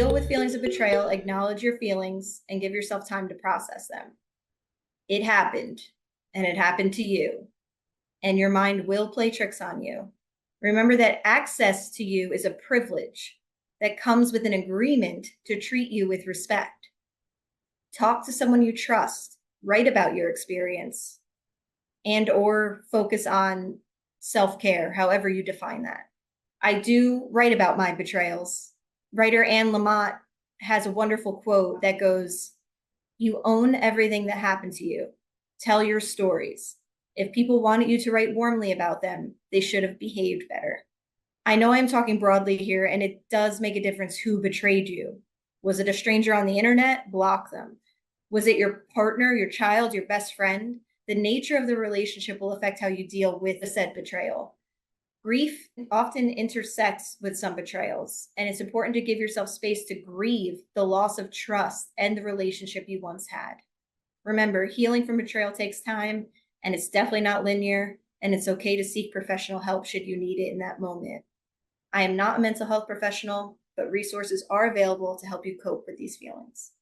deal with feelings of betrayal, acknowledge your feelings, and give yourself time to process them. It happened, and it happened to you, and your mind will play tricks on you. Remember that access to you is a privilege that comes with an agreement to treat you with respect. Talk to someone you trust, write about your experience, and or focus on self-care, however you define that. I do write about my betrayals. Writer Anne Lamott has a wonderful quote that goes, "You own everything that happened to you. Tell your stories. If people wanted you to write warmly about them, they should have behaved better." I know I'm talking broadly here, and it does make a difference who betrayed you. Was it a stranger on the internet? Block them. Was it your partner, your child, your best friend? The nature of the relationship will affect how you deal with the said betrayal. Grief often intersects with some betrayals, and it's important to give yourself space to grieve the loss of trust and the relationship you once had. Remember, healing from betrayal takes time, and it's definitely not linear, and it's okay to seek professional help should you need it in that moment. I am not a mental health professional, but resources are available to help you cope with these feelings.